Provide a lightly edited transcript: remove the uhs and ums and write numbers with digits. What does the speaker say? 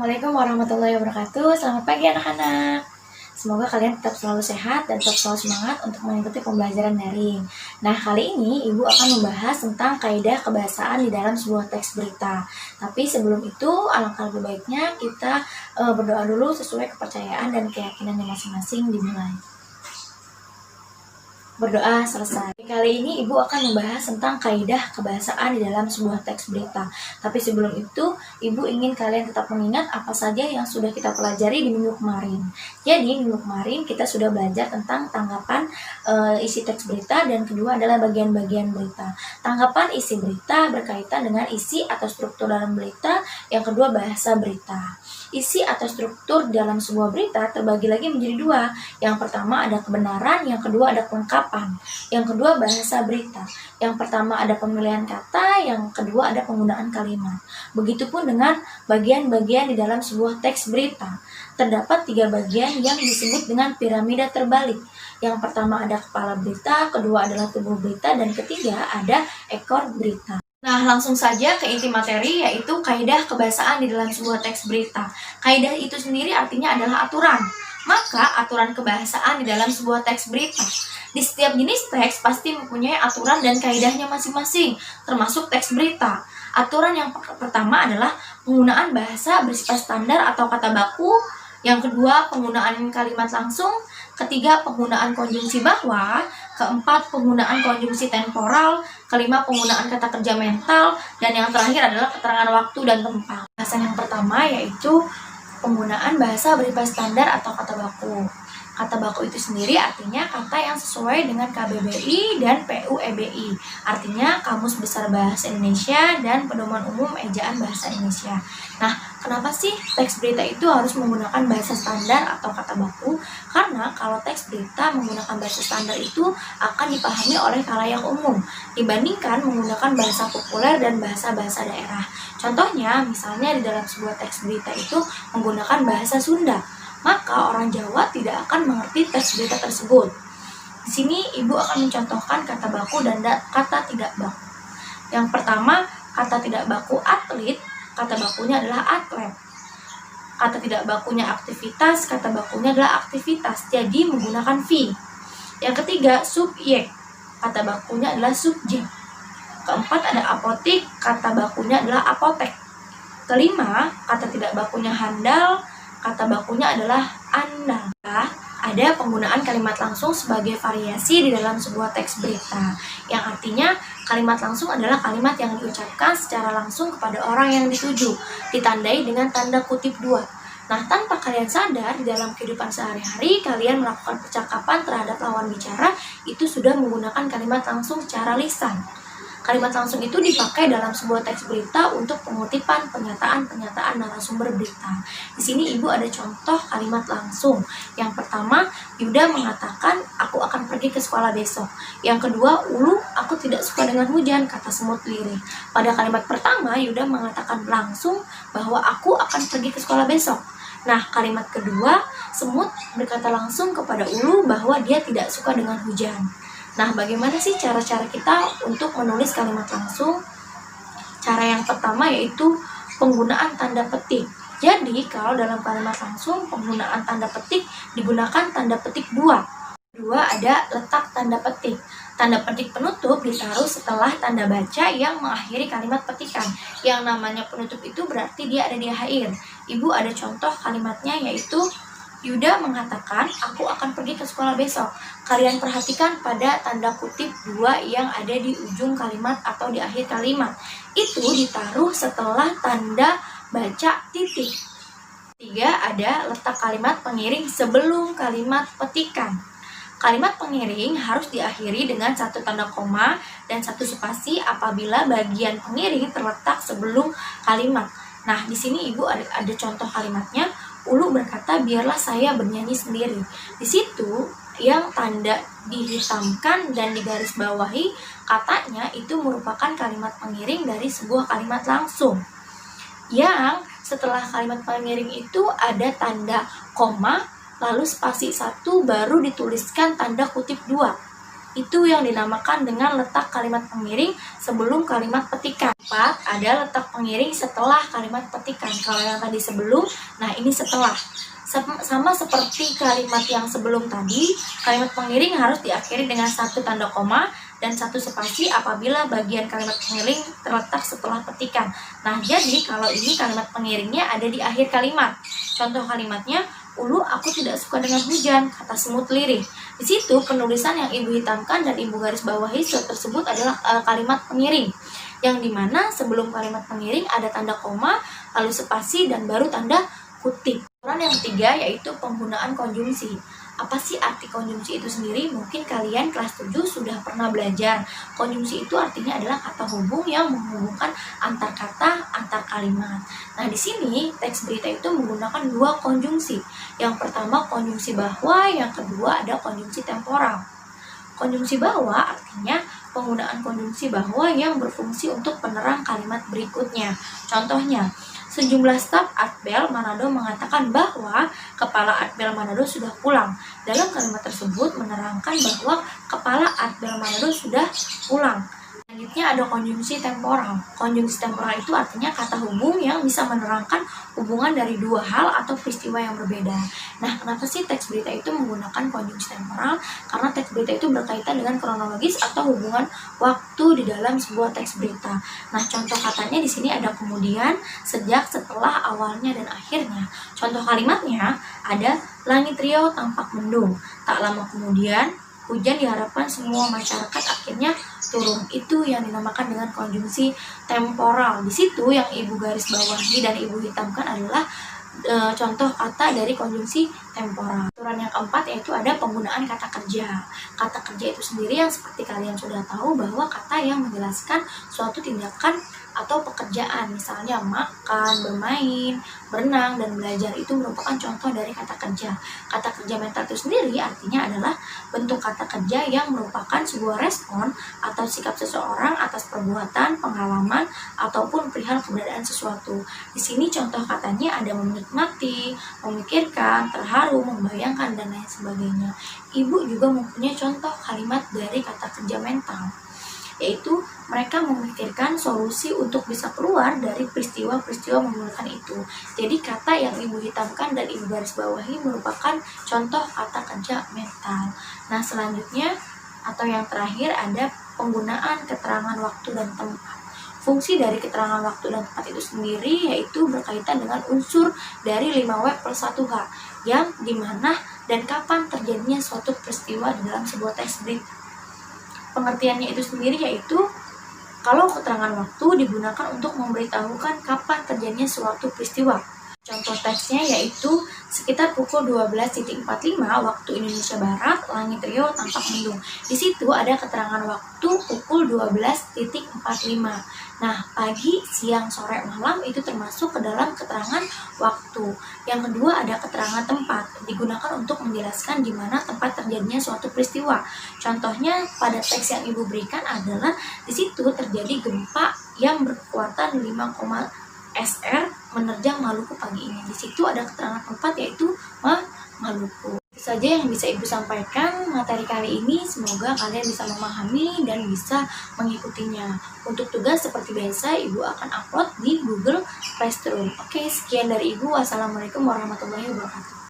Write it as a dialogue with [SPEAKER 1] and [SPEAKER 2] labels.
[SPEAKER 1] Assalamualaikum warahmatullahi wabarakatuh. Selamat pagi anak-anak. Semoga kalian tetap selalu sehat dan tetap selalu semangat untuk mengikuti pembelajaran daring. Nah, kali ini Ibu akan membahas tentang kaidah kebahasaan di dalam sebuah teks berita. Tapi sebelum itu, alangkah lebih baiknya kita berdoa dulu sesuai kepercayaan dan keyakinan masing-masing dimulai. Berdoa selesai. Kali ini Ibu akan membahas tentang kaidah kebahasaan di dalam sebuah teks berita. Tapi sebelum itu, Ibu ingin kalian tetap mengingat apa saja yang sudah kita pelajari di minggu kemarin. Jadi, minggu kemarin kita sudah belajar tentang tanggapan isi teks berita, dan kedua adalah bagian-bagian berita. Tanggapan isi berita berkaitan dengan isi atau struktur dalam berita, yang kedua bahasa berita. Isi atau struktur dalam sebuah berita terbagi lagi menjadi dua. Yang pertama ada kebenaran, yang kedua ada kelengkapan. Yang kedua bahasa berita. Yang pertama ada pemilihan kata, yang kedua ada penggunaan kalimat. Begitupun dengan bagian-bagian di dalam sebuah teks berita. Terdapat 3 bagian yang disebut dengan piramida terbalik. Yang pertama ada kepala berita, kedua adalah tubuh berita, dan ketiga ada ekor berita. Nah, langsung saja ke inti materi, yaitu kaidah kebahasaan di dalam sebuah teks berita. Kaidah itu sendiri artinya adalah aturan. Maka, aturan kebahasaan di dalam sebuah teks berita. Di setiap jenis teks pasti mempunyai aturan dan kaidahnya masing-masing, termasuk teks berita. Aturan yang pertama adalah penggunaan bahasa bersifat standar atau kata baku. Yang kedua, penggunaan kalimat langsung. Ketiga, penggunaan konjungsi bahwa. Keempat, penggunaan konjungsi temporal. Kelima, penggunaan kata kerja mental. Dan yang terakhir adalah keterangan waktu dan tempat. Bahasan yang pertama yaitu penggunaan bahasa bersifat standar atau kata baku. Kata baku itu sendiri artinya kata yang sesuai dengan KBBI dan PUEBI. Artinya Kamus Besar Bahasa Indonesia dan Pedoman Umum Ejaan Bahasa Indonesia. Nah, kenapa sih teks berita itu harus menggunakan bahasa standar atau kata baku? Karena kalau teks berita menggunakan bahasa standar itu akan dipahami oleh khalayak umum dibandingkan menggunakan bahasa populer dan bahasa-bahasa daerah. Contohnya, misalnya di dalam sebuah teks berita itu menggunakan bahasa Sunda, maka orang Jawa tidak akan mengerti teks berita tersebut. Di sini Ibu akan mencontohkan kata baku dan kata tidak baku. Yang pertama, kata tidak baku atlet, kata bakunya adalah atlet. Kata tidak bakunya aktivitas, kata bakunya adalah aktivitas, jadi menggunakan V. Yang ketiga, subjek, kata bakunya adalah subjek. Keempat, ada apotik, kata bakunya adalah apotek. Kelima, kata tidak bakunya handal, kata bakunya adalah andal. Ada penggunaan kalimat langsung sebagai variasi di dalam sebuah teks berita, yang artinya kalimat langsung adalah kalimat yang diucapkan secara langsung kepada orang yang dituju, ditandai dengan tanda kutip 2. Nah, tanpa kalian sadar, di dalam kehidupan sehari-hari kalian melakukan percakapan terhadap lawan bicara itu sudah menggunakan kalimat langsung secara lisan. Kalimat langsung itu dipakai dalam sebuah teks berita untuk pengutipan pernyataan-pernyataan narasumber berita. Di sini Ibu ada contoh kalimat langsung. Yang pertama, Yuda mengatakan, aku akan pergi ke sekolah besok. Yang kedua, Ulu, aku tidak suka dengan hujan, kata semut lirih. Pada kalimat pertama, Yuda mengatakan langsung bahwa aku akan pergi ke sekolah besok. Nah, kalimat kedua, semut berkata langsung kepada Ulu bahwa dia tidak suka dengan hujan. Nah, bagaimana sih cara-cara kita untuk menulis kalimat langsung? Cara yang pertama yaitu penggunaan tanda petik. Jadi, kalau dalam kalimat langsung, penggunaan tanda petik digunakan tanda petik 2. Kedua, ada letak tanda petik. Tanda petik penutup ditaruh setelah tanda baca yang mengakhiri kalimat petikan. Yang namanya penutup itu berarti dia ada di akhir. Ibu ada contoh kalimatnya yaitu Yuda mengatakan, aku akan pergi ke sekolah besok. Kalian perhatikan pada tanda kutip 2 yang ada di ujung kalimat atau di akhir kalimat. Itu ditaruh setelah tanda baca titik. 3, ada letak kalimat pengiring sebelum kalimat petikan. Kalimat pengiring harus diakhiri dengan 1 tanda koma dan 1 spasi apabila bagian pengiring terletak sebelum kalimat. Nah, di sini Ibu ada contoh kalimatnya. Ulu berkata, biarlah saya bernyanyi sendiri. Di situ yang tanda dihitamkan dan digarisbawahi katanya itu merupakan kalimat pengiring dari sebuah kalimat langsung. Yang setelah kalimat pengiring itu ada tanda koma, lalu spasi 1 baru dituliskan tanda kutip 2. Itu yang dinamakan dengan letak kalimat pengiring sebelum kalimat petikan. 4. Ada letak pengiring setelah kalimat petikan. Kalau yang tadi sebelum, nah ini setelah. Sama seperti kalimat yang sebelum tadi, kalimat pengiring harus diakhiri dengan satu tanda koma dan satu spasi apabila bagian kalimat pengiring terletak setelah petikan. Nah, jadi kalau ini kalimat pengiringnya ada di akhir kalimat. Contoh kalimatnya, "Ulu, aku tidak suka dengan hujan," kata semut lirih. Di situ penulisan yang ibu hitamkan dan ibu garis bawahi tersebut adalah kalimat pengiring, yang dimana sebelum kalimat pengiring ada tanda koma, lalu spasi, dan baru tanda kutip. Yang ketiga yaitu penggunaan konjungsi. Apa sih arti konjungsi itu sendiri? Mungkin kalian kelas 7 sudah pernah belajar. Konjungsi itu artinya adalah kata hubung yang menghubungkan antar kata, antar kalimat. Nah, di sini teks berita itu menggunakan dua konjungsi. Yang pertama konjungsi bahwa, yang kedua ada konjungsi temporal. Konjungsi bahwa artinya penggunaan konjungsi bahwa yang berfungsi untuk penerang kalimat berikutnya. Contohnya, sejumlah staf Atbel Manado mengatakan bahwa kepala Atbel Manado sudah pulang. Dalam kalimat tersebut menerangkan bahwa kepala Atbel Manado sudah pulang. Selanjutnya ada konjungsi temporal. Konjungsi temporal itu artinya kata hubung yang bisa menerangkan hubungan dari dua hal atau peristiwa yang berbeda. Nah, kenapa sih teks berita itu menggunakan konjungsi temporal? Karena teks berita itu berkaitan dengan kronologis atau hubungan waktu di dalam sebuah teks berita. Nah, contoh katanya di sini ada kemudian, sejak, setelah, awalnya, dan akhirnya. Contoh kalimatnya ada langit riau tampak mendung. Tak lama kemudian, hujan diharapkan semua masyarakat akhirnya turun. Itu yang dinamakan dengan konjungsi temporal. Di situ yang ibu garis bawahi dan ibu hitamkan adalah contoh kata dari konjungsi temporal. Aturan yang keempat yaitu ada penggunaan kata kerja. Kata kerja itu sendiri yang seperti kalian sudah tahu bahwa kata yang menjelaskan suatu tindakan atau pekerjaan, misalnya makan, bermain, berenang, dan belajar itu merupakan contoh dari kata kerja. Kata kerja mental itu sendiri artinya adalah bentuk kata kerja yang merupakan sebuah respon atau sikap seseorang atas perbuatan, pengalaman, ataupun perihal keberadaan sesuatu. Di sini contoh katanya ada menikmati, memikirkan, terharu, membayangkan, dan lain sebagainya. Ibu juga mempunyai contoh kalimat dari kata kerja mental, yaitu mereka memikirkan solusi untuk bisa keluar dari peristiwa-peristiwa memilukan itu. Jadi kata yang ibu hitamkan dan ibu garis bawahi merupakan contoh kata kerja mental. Nah, selanjutnya atau yang terakhir ada penggunaan keterangan waktu dan tempat. Fungsi dari keterangan waktu dan tempat itu sendiri yaitu berkaitan dengan unsur dari 5W+1H, yang dimana dan kapan terjadinya suatu peristiwa di dalam sebuah teks berita. Pengertiannya itu sendiri yaitu kalau keterangan waktu digunakan untuk memberitahukan kapan terjadinya suatu peristiwa. Contoh teksnya yaitu sekitar pukul 12.45 waktu Indonesia Barat, langit riau tampak mendung. Di situ ada keterangan waktu pukul 12.45. Nah, pagi, siang, sore, malam itu termasuk ke dalam keterangan waktu. Yang kedua ada keterangan tempat, digunakan untuk menjelaskan di mana tempat terjadinya suatu peristiwa. Contohnya pada teks yang ibu berikan adalah di situ terjadi gempa yang berkekuatan 5, SR menerjang Maluku pagi ini. Di situ ada keterangan tempat yaitu Maluku. Itu saja yang bisa ibu sampaikan materi kali ini. Semoga kalian bisa memahami dan bisa mengikutinya. Untuk tugas seperti biasa ibu akan upload di Google Classroom. Oke, sekian dari ibu. Wassalamualaikum warahmatullahi wabarakatuh.